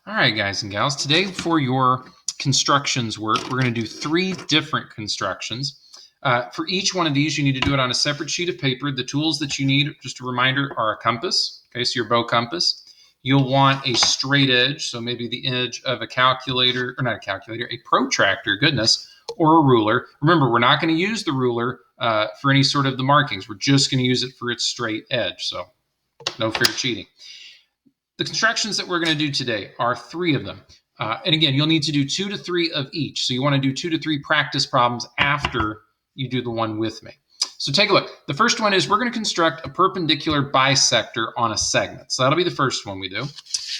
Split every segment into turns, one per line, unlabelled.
All right, guys and gals, today for your constructions work, we're going to do 3 different constructions. For each one of these, you need to do it on a separate sheet of paper. The tools that you need, just a reminder, are a compass, okay, so your bow compass. You'll want a straight edge, so maybe the edge of a calculator, or not a calculator, a protractor, goodness, or a ruler. Remember, we're not going to use the ruler for any sort of the markings. We're just going to use it for its straight edge, so no fair cheating. The constructions that we're going to do today are 3 of them. And again, you'll need to do 2 to 3 of each. So you want to do 2 to 3 practice problems after you do the one with me. So take a look. The first one is we're going to construct a perpendicular bisector on a segment. So that'll be the first one we do.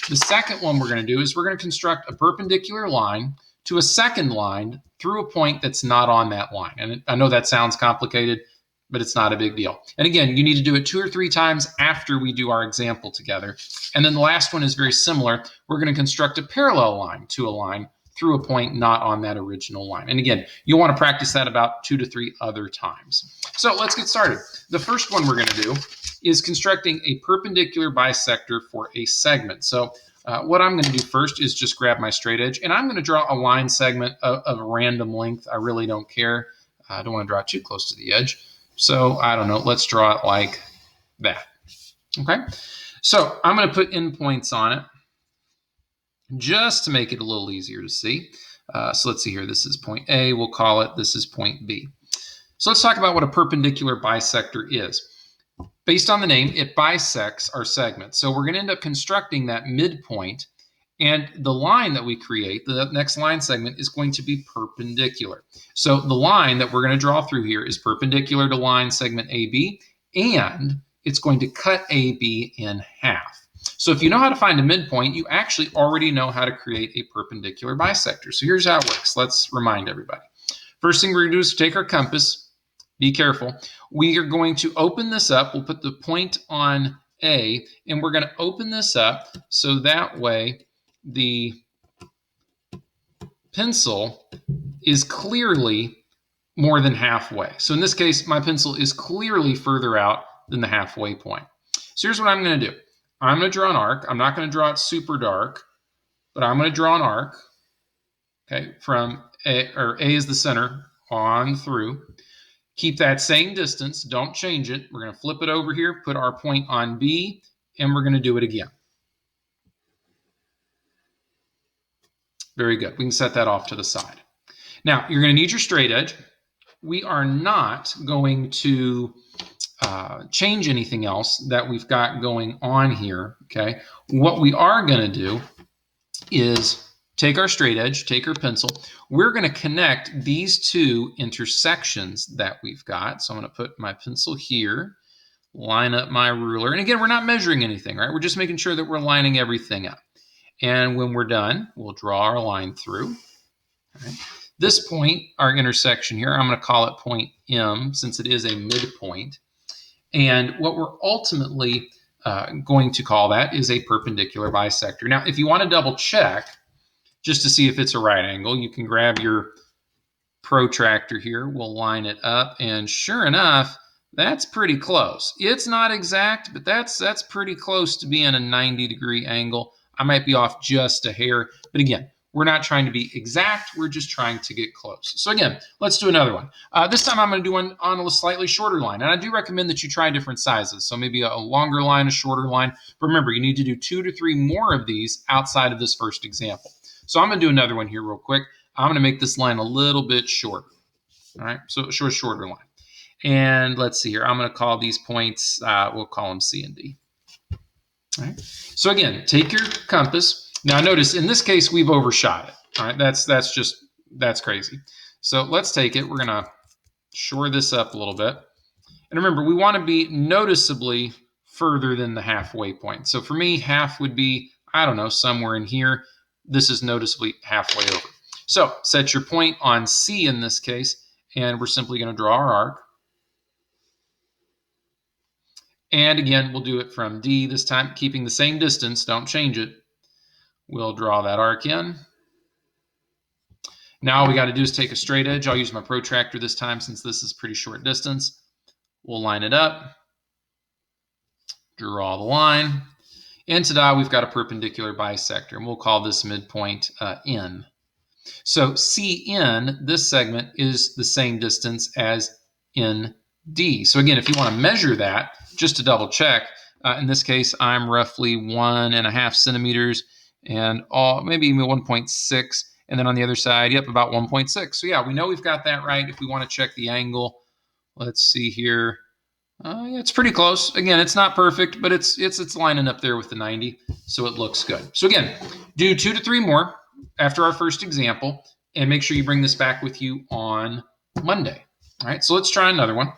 The second one we're going to do is we're going to construct a perpendicular line to a second line through a point that's not on that line. And I know that sounds complicated, but it's not a big deal. And again, you need to do it 2 or 3 times after we do our example together. And then the last one is very similar. We're going to construct a parallel line to a line through a point not on that original line. And again, you'll want to practice that about 2 to 3 other times. So let's get started. The first one we're going to do is constructing a perpendicular bisector for a segment. So what I'm going to do first is just grab my straight edge, and I'm going to draw a line segment of random length. I really don't care. I don't want to draw it too close to the edge. So I don't know, let's draw it like that. Okay, so I'm going to put endpoints on it just to make it a little easier to see. So let's see here, this is point A, we'll call it, this is point B. So let's talk about what a perpendicular bisector is. Based on the name, it bisects our segment. So we're going to end up constructing that midpoint, and the line that we create, the next line segment, is going to be perpendicular. So the line that we're going to draw through here is perpendicular to line segment AB, and it's going to cut AB in half. So if you know how to find a midpoint, you actually already know how to create a perpendicular bisector. So here's how it works. Let's remind everybody. First thing we're going to do is take our compass. Be careful. We are going to open this up. We'll put the point on A, and we're going to open this up so that way the pencil is clearly more than halfway. So in this case, my pencil is clearly further out than the halfway point. So here's what I'm going to do. I'm going to draw an arc. I'm not going to draw it super dark, but I'm going to draw an arc, okay, from A, or A is the center, on through. Keep that same distance. Don't change it. We're going to flip it over here, put our point on B, and we're going to do it again. Very good. We can set that off to the side. Now, you're going to need your straight edge. We are not going to change anything else that we've got going on here, okay? What we are going to do is take our straight edge, take our pencil. We're going to connect these 2 intersections that we've got. So I'm going to put my pencil here, line up my ruler. And again, we're not measuring anything, right? We're just making sure that we're lining everything up. And when we're done, we'll draw our line through. Right. This point, our intersection here, I'm going to call it point M since it is a midpoint. And what we're ultimately going to call that is a perpendicular bisector. Now, if you want to double check, just to see if it's a right angle, you can grab your protractor here. We'll line it up, and sure enough, that's pretty close. It's not exact, but that's pretty close to being a 90-degree angle. I might be off just a hair, but again, we're not trying to be exact. We're just trying to get close. So again, let's do another one. This time I'm going to do one on a slightly shorter line, and I do recommend that you try different sizes. So maybe a longer line, a shorter line. But remember, you need to do 2 to 3 more of these outside of this first example. So I'm going to do another one here real quick. I'm going to make this line a little bit shorter. All right, so a shorter line. And let's see here. I'm going to call these points, we'll call them C and D. All right. So again, take your compass. Now notice in this case, we've overshot it. All right, that's crazy. So let's take it. We're going to shore this up a little bit. And remember, we want to be noticeably further than the halfway point. So for me, half would be, I don't know, somewhere in here. This is noticeably halfway over. So set your point on C in this case, and we're simply going to draw our arc. And again, we'll do it from D this time, keeping the same distance. Don't change it. We'll draw that arc in. Now all we got to do is take a straight edge. I'll use my protractor this time since this is pretty short distance. We'll line it up, draw the line. And ta-da, we've got a perpendicular bisector, and we'll call this midpoint N. So CN, this segment, is the same distance as ND. So again, if you want to measure that, just to double check, in this case, I'm roughly 1.5 centimeters and maybe 1.6. And then on the other side, yep, about 1.6. So yeah, we know we've got that right. If we want to check the angle, let's see here. Yeah, it's pretty close. Again, it's not perfect, but it's lining up there with the 90, so it looks good. So again, do 2 to 3 more after our first example, and make sure you bring this back with you on Monday. All right, so let's try another one.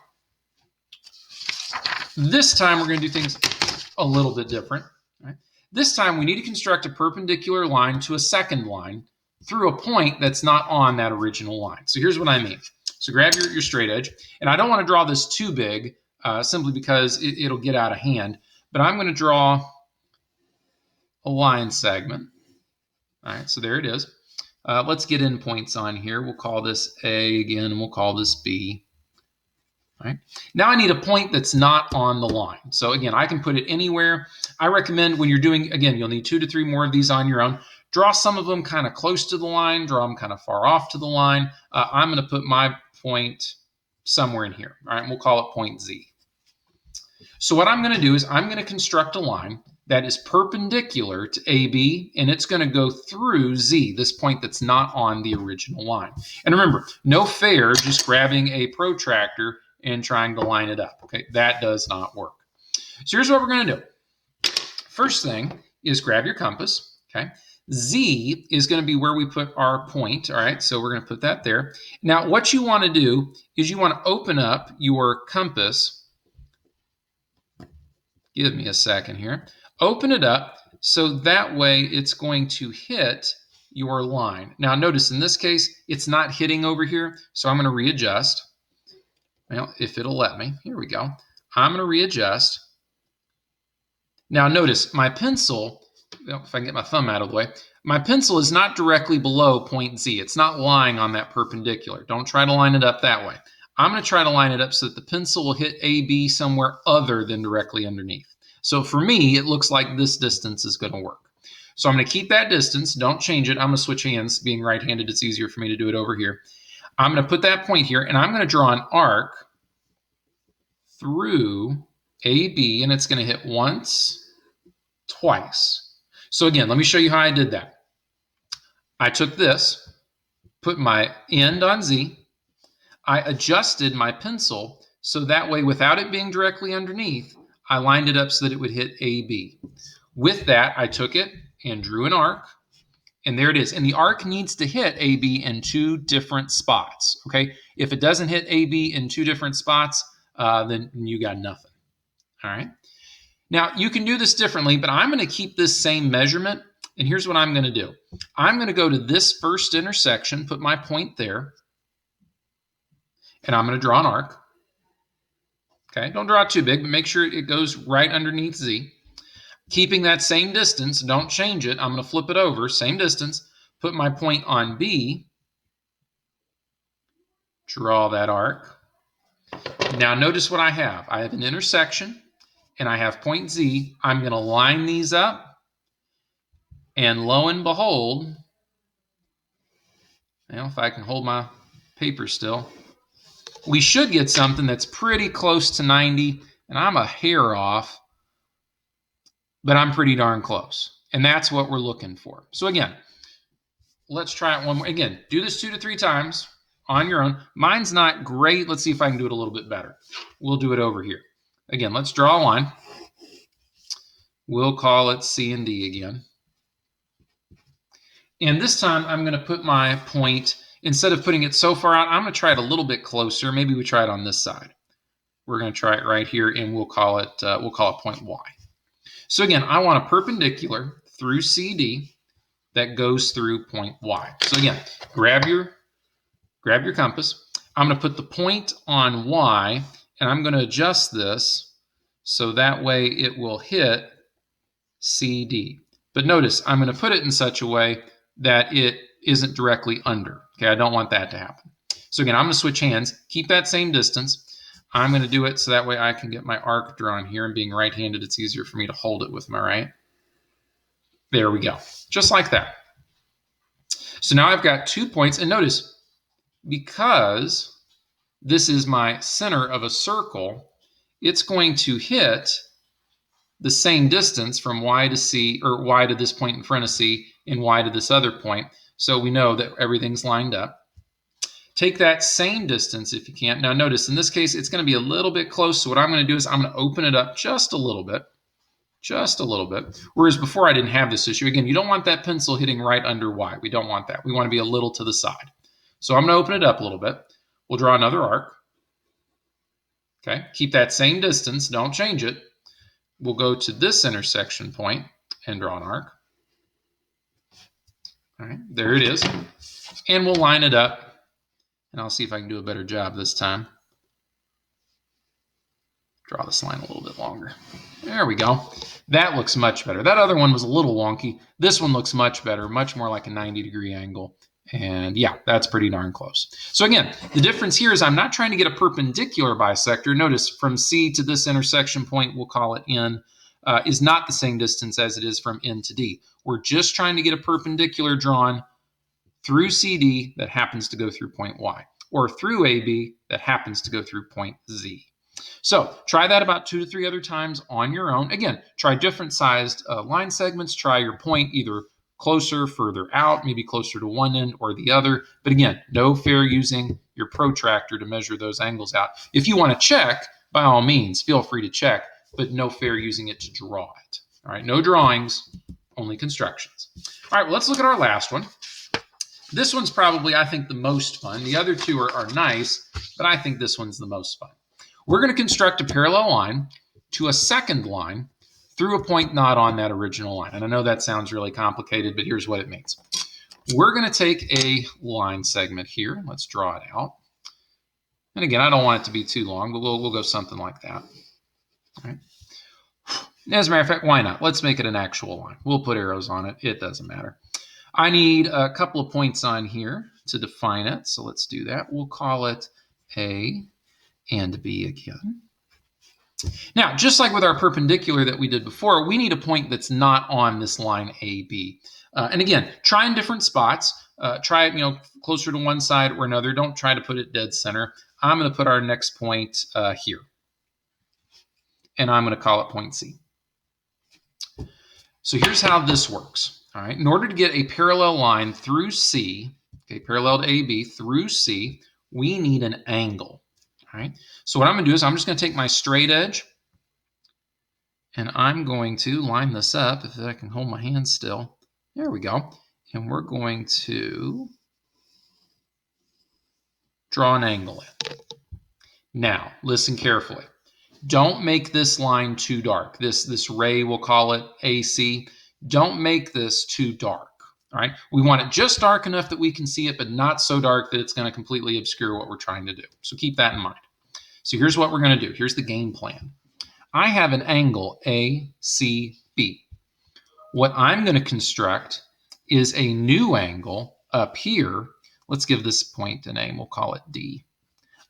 This time we're going to do things a little bit different. All right? This time we need to construct a perpendicular line to a second line through a point that's not on that original line. So here's what I mean. So grab your straight edge, and I don't want to draw this too big, simply because it'll get out of hand. But I'm going to draw a line segment. All right, so there it is. Let's get endpoints on here. We'll call this A again, and we'll call this B. All right. Now I need a point that's not on the line. So again, I can put it anywhere. I recommend when you're doing, again, you'll need 2 to 3 more of these on your own. Draw some of them kind of close to the line, draw them kind of far off to the line. I'm going to put my point somewhere in here. All right, we'll call it point Z. So what I'm going to do is I'm going to construct a line that is perpendicular to AB, and it's going to go through Z, this point that's not on the original line. And remember, no fair just grabbing a protractor and trying to line it up. Okay, that does not work. So here's what we're going to do. First thing is grab your compass. Okay, Z is going to be where we put our point. All right, so we're going to put that there. Now, what you want to do is you want to open up your compass. Give me a second here. Open it up so that way it's going to hit your line. Now notice in this case, it's not hitting over here, so I'm going to readjust. Well, if it'll let me. Here we go. I'm going to readjust. Now notice my pencil, if I can get my thumb out of the way, my pencil is not directly below point Z. It's not lying on that perpendicular. Don't try to line it up that way. I'm going to try to line it up so that the pencil will hit AB somewhere other than directly underneath. So for me, it looks like this distance is going to work. So I'm going to keep that distance. Don't change it. I'm going to switch hands. Being right-handed, it's easier for me to do it over here. I'm going to put that point here, and I'm going to draw an arc through AB, and it's going to hit once, twice. So again, let me show you how I did that. I took this, put my end on Z. I adjusted my pencil so that way, without it being directly underneath, I lined it up so that it would hit AB. With that, I took it and drew an arc, and there it is. And the arc needs to hit AB in 2 different spots, okay? If it doesn't hit AB in 2 different spots, then you got nothing, all right? Now, you can do this differently, but I'm going to keep this same measurement, and here's what I'm going to do. I'm going to go to this first intersection, put my point there, and I'm going to draw an arc. Okay, don't draw it too big, but make sure it goes right underneath Z. Keeping that same distance, don't change it. I'm going to flip it over, same distance, put my point on B, draw that arc. Now notice what I have. I have an intersection, and I have point Z. I'm going to line these up, and lo and behold, now if I can hold my paper still, we should get something that's pretty close to 90, and I'm a hair off, but I'm pretty darn close. And that's what we're looking for. So again, let's try it one more. Again, do this 2 to 3 times on your own. Mine's not great. Let's see if I can do it a little bit better. We'll do it over here. Again, let's draw a line. We'll call it C and D again. And this time I'm going to put my point, instead of putting it so far out, I'm going to try it a little bit closer. Maybe we try it on this side. We're going to try it right here, and we'll call it point Y. So again, I want a perpendicular through CD that goes through point Y. So again, grab your compass. I'm going to put the point on Y, and I'm going to adjust this so that way it will hit CD. But notice, I'm going to put it in such a way that it isn't directly under. Okay, I don't want that to happen. So again, I'm going to switch hands, keep that same distance. I'm going to do it so that way I can get my arc drawn here, and being right-handed, it's easier for me to hold it with my right. There we go. Just like that. So now I've got 2 points. And notice, because this is my center of a circle, it's going to hit the same distance from Y to C, or Y to this point in front of C, and Y to this other point. So we know that everything's lined up. Take that same distance if you can. Now notice, in this case, it's going to be a little bit close. So what I'm going to do is I'm going to open it up just a little bit. Just a little bit. Whereas before I didn't have this issue. Again, you don't want that pencil hitting right under Y. We don't want that. We want to be a little to the side. So I'm going to open it up a little bit. We'll draw another arc. Okay, keep that same distance. Don't change it. We'll go to this intersection point and draw an arc. All right, there it is. And we'll line it up. And I'll see if I can do a better job this time. Draw this line a little bit longer. There we go. That looks much better. That other one was a little wonky. This one looks much better, much more like a 90-degree angle. And yeah, that's pretty darn close. So again, the difference here is I'm not trying to get a perpendicular bisector. Notice from C to this intersection point, we'll call it N, is not the same distance as it is from N to D. We're just trying to get a perpendicular drawn through CD that happens to go through point Y, or through AB that happens to go through point Z. So try that about 2 to 3 other times on your own. Again, try different sized line segments. Try your point either closer, further out, maybe closer to one end or the other. But again, no fair using your protractor to measure those angles out. If you want to check, by all means, feel free to check, but no fair using it to draw it. All right, no drawings, only constructions. All right, well, let's look at our last one. This one's probably, I think, the most fun. The other two are nice, but I think this one's the most fun. We're going to construct a parallel line to a second line through a point not on that original line. And I know that sounds really complicated, but here's what it means. We're going to take a line segment here. Let's draw it out. And again, I don't want it to be too long, but we'll go something like that. All right. As a matter of fact, why not? Let's make it an actual line. We'll put arrows on it. It doesn't matter. I need a couple of points on here to define it. So let's do that. We'll call it A and B again. Now, just like with our perpendicular that we did before, we need a point that's not on this line AB. And again, try in different spots. Try it, closer to one side or another. Don't try to put it dead center. I'm going to put our next point here. And I'm going to call it point C. So here's how this works. All right, in order to get a parallel line through C, okay, parallel to AB through C, we need an angle. All right, so what I'm going to do is I'm just going to take my straight edge and I'm going to line this up, if I can hold my hand still. There we go. And we're going to draw an angle in. Now, listen carefully. Don't make this line too dark. This ray, we'll call it AC. Don't make this too dark, all right? We want it just dark enough that we can see it, but not so dark that it's going to completely obscure what we're trying to do. So keep that in mind. So here's what we're going to do. Here's the game plan. I have an angle ACB. What I'm going to construct is a new angle up here. Let's give this point a name. We'll call it D.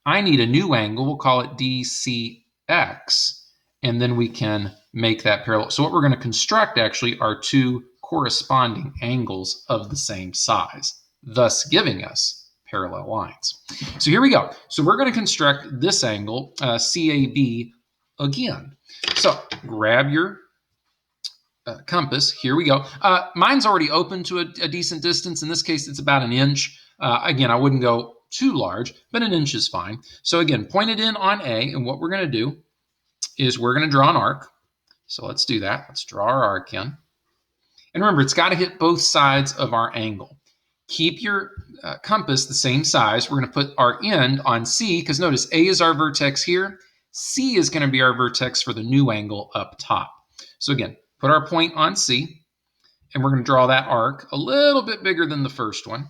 I need a new angle. We'll call it DCX. And then we can make that parallel. So what we're going to construct actually are two corresponding angles of the same size, thus giving us parallel lines. So here we go. So we're going to construct this angle, CAB, again. So grab your compass. Here we go. Mine's already open to a decent distance. In this case, it's about 1 inch. Again, I wouldn't go too large, but 1 inch is fine. So again, point it in on A, and what we're going to do is we're going to draw an arc. So let's do that. Let's draw our arc in. And remember, it's got to hit both sides of our angle. Keep your compass the same size. We're going to put our end on C, because notice A is our vertex here. C is going to be our vertex for the new angle up top. So again, put our point on C, and we're going to draw that arc a little bit bigger than the first one.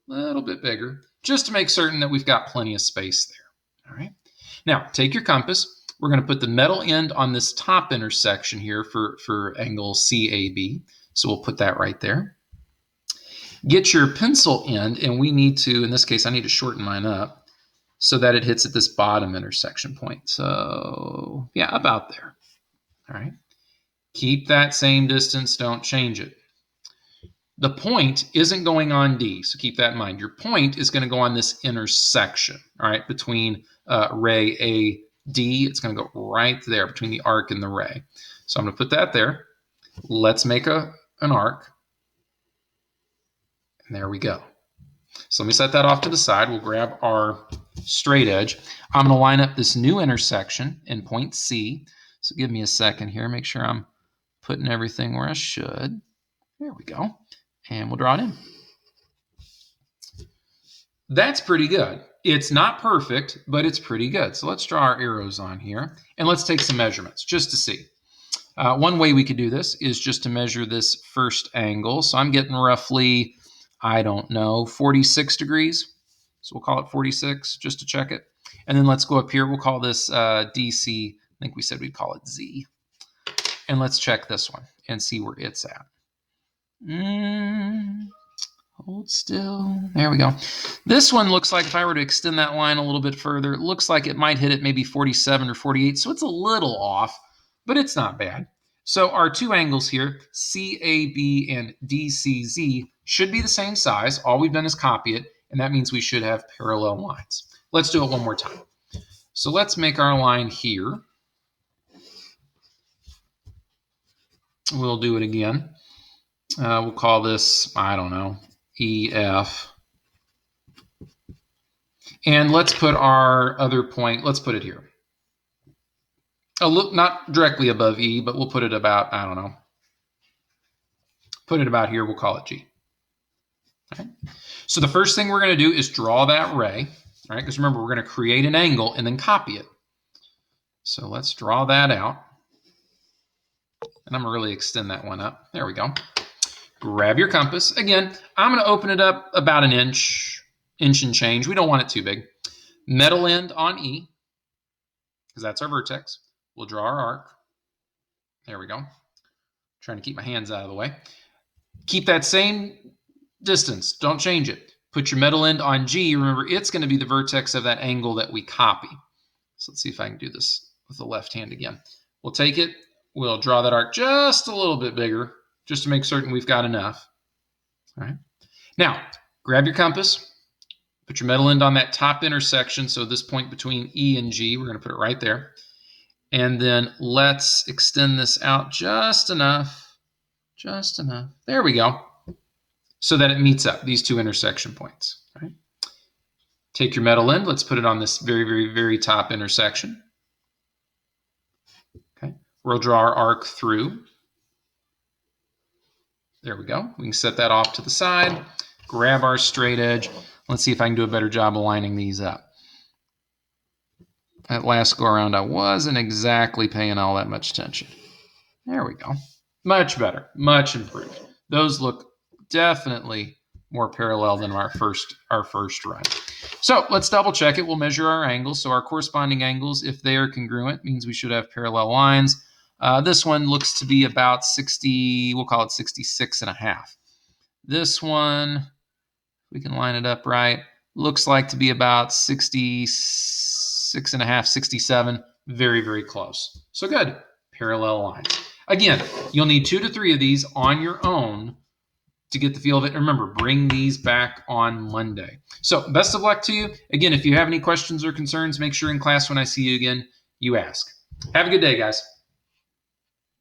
A little bit bigger, just to make certain that we've got plenty of space there. All right. Now, take your compass. We're going to put the metal end on this top intersection here for angle CAB. So we'll put that right there. Get your pencil end, and we need to, in this case, I need to shorten mine up so that it hits at this bottom intersection point. So yeah, about there. All right. Keep that same distance. Don't change it. The point isn't going on D, so keep that in mind. Your point is going to go on this intersection, all right, between ray AD. It's going to go right there between the arc and the ray. So I'm going to put that there. Let's make an arc. And there we go. So let me set that off to the side. We'll grab our straight edge. I'm going to line up this new intersection in point C. So give me a second here. Make sure I'm putting everything where I should. There we go. And we'll draw it in. That's pretty good. It's not perfect, but it's pretty good. So let's draw our arrows on here. And let's take some measurements just to see. One way we could do this is just to measure this first angle. So I'm getting roughly, I don't know, 46 degrees. So we'll call it 46 just to check it. And then let's go up here. We'll call this DC. I think we said we'd call it Z. And let's check this one and see where it's at. Hold still. There we go. This one looks like if I were to extend that line a little bit further, it looks like it might hit at maybe 47 or 48. So it's a little off, but it's not bad. So our two angles here, CAB and DCZ, should be the same size. All we've done is copy it, and that means we should have parallel lines. Let's do it one more time. So let's make our line here. We'll do it again. We'll call this, I don't know, EF. And let's put our other point, let's put it here. Not directly above E, but we'll put it about, I don't know. Put it about here, we'll call it G. Okay. So the first thing we're going to do is draw that ray, all right? Because remember, we're going to create an angle and then copy it. So let's draw that out. And I'm going to really extend that one up. There we go. Grab your compass. Again, I'm going to open it up about an inch and change. We don't want it too big. Metal end on E, because that's our vertex. We'll draw our arc. There we go. Trying to keep my hands out of the way. Keep that same distance. Don't change it. Put your metal end on G. Remember, it's going to be the vertex of that angle that we copy. So let's see if I can do this with the left hand again. We'll take it. We'll draw that arc just a little bit bigger, just to make certain we've got enough. All right. Now, grab your compass. Put your metal end on that top intersection. So this point between E and G, we're going to put it right there. And then let's extend this out just enough. Just enough. There we go. So that it meets up, these two intersection points. All right. Take your metal end. Let's put it on this very, very, very top intersection. Okay. We'll draw our arc through. There we go. We can set that off to the side. Grab our straight edge. Let's see if I can do a better job of lining these up. That last go around, I wasn't exactly paying all that much attention. There we go. Much better. Much improved. Those look definitely more parallel than our first run. So let's double check it. We'll measure our angles. So our corresponding angles, if they are congruent, means we should have parallel lines. This one looks to be about 60, we'll call it 66.5. This one, we can line it up right, looks like to be about 66.5, 67. Very, very close. So good. Parallel lines. Again, you'll need 2 to 3 of these on your own to get the feel of it. And remember, bring these back on Monday. So best of luck to you. Again, if you have any questions or concerns, make sure in class when I see you again, you ask. Have a good day, guys.